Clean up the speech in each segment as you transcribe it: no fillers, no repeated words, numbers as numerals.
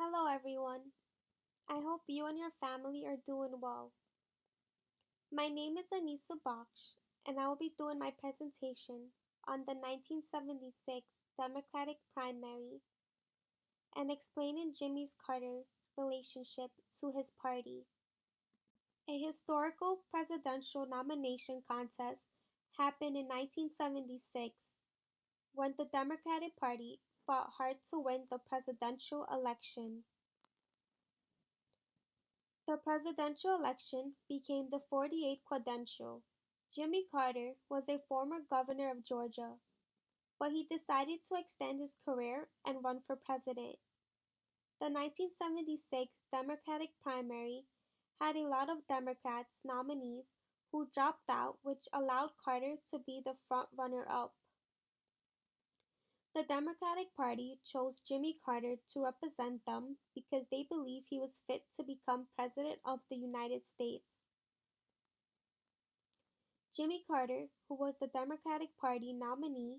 Hello, everyone. I hope you and your family are doing well. My name is Annisa Baksh, and I will be doing my presentation on the 1976 Democratic primary and explaining Jimmy Carter's relationship to his party. A historical presidential nomination contest happened in 1976 when the Democratic Party fought hard to win the presidential election. The presidential election became the 48th quadrennial. Jimmy Carter was a former governor of Georgia, but he decided to extend his career and run for president. The 1976 Democratic primary had a lot of Democrats nominees who dropped out, which allowed Carter to be the front runner up. The Democratic Party chose Jimmy Carter to represent them because they believed he was fit to become President of the United States. Jimmy Carter, who was the Democratic Party nominee,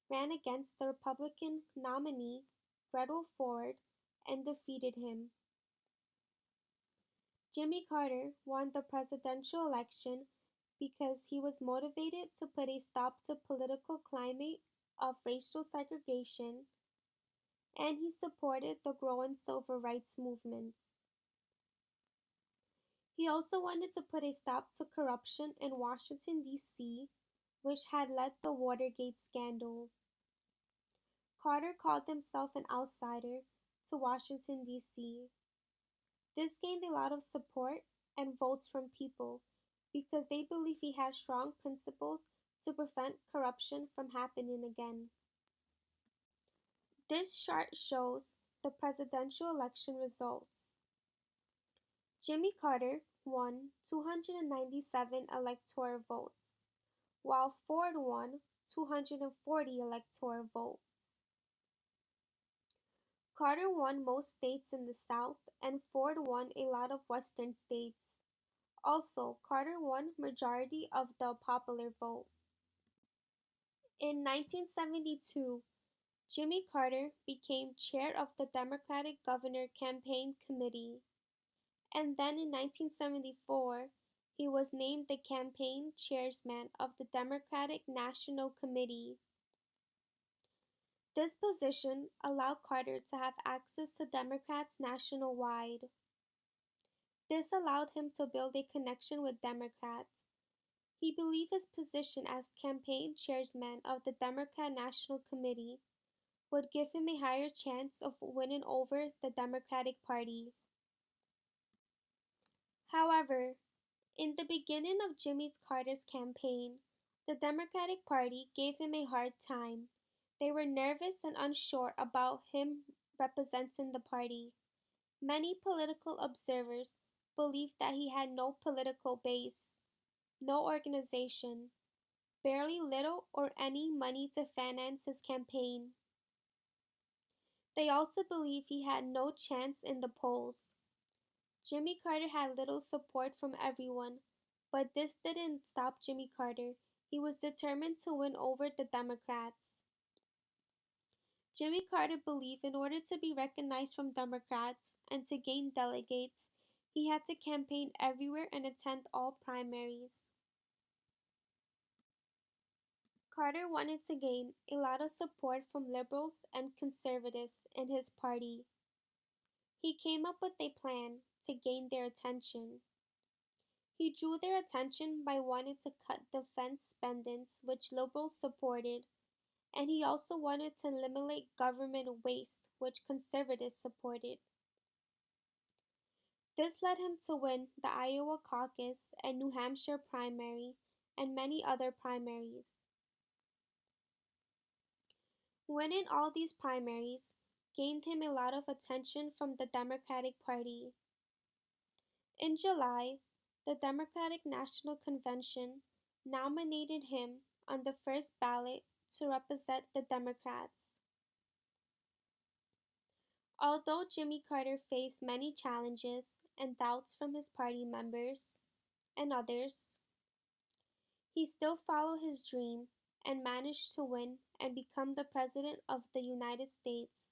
ran against the Republican nominee, Gerald Ford, and defeated him. Jimmy Carter won the presidential election because he was motivated to put a stop to political climate of racial segregation, and he supported the growing civil rights movements. He also wanted to put a stop to corruption in Washington, D.C., which had led the Watergate scandal. Carter called himself an outsider to Washington, D.C. This gained a lot of support and votes from people because they believe he had strong principles to prevent corruption from happening again. This chart shows the presidential election results. Jimmy Carter won 297 electoral votes, while Ford won 240 electoral votes. Carter won most states in the South, and Ford won a lot of western states. Also, Carter won majority of the popular vote. In 1972, Jimmy Carter became chair of the Democratic Governor Campaign Committee, and then in 1974, he was named the campaign chairman of the Democratic National Committee. This position allowed Carter to have access to Democrats nationwide. This allowed him to build a connection with Democrats. He believed his position as campaign chairman of the Democrat National Committee would give him a higher chance of winning over the Democratic Party. However, in the beginning of Jimmy Carter's campaign, the Democratic Party gave him a hard time. They were nervous and unsure about him representing the party. Many political observers believed that he had no political base, no organization, barely little or any money to finance his campaign. They also believed he had no chance in the polls. Jimmy Carter had little support from everyone, but this didn't stop Jimmy Carter. He was determined to win over the Democrats. Jimmy Carter believed in order to be recognized from Democrats and to gain delegates, he had to campaign everywhere and attend all primaries. Carter wanted to gain a lot of support from liberals and conservatives in his party. He came up with a plan to gain their attention. He drew their attention by wanting to cut defense spending, which liberals supported, and he also wanted to eliminate government waste, which conservatives supported. This led him to win the Iowa caucus and New Hampshire primary and many other primaries. Winning all these primaries gained him a lot of attention from the Democratic Party. In July, the Democratic National Convention nominated him on the first ballot to represent the Democrats. Although Jimmy Carter faced many challenges and doubts from his party members and others, he still followed his dream and managed to win and become the President of the United States.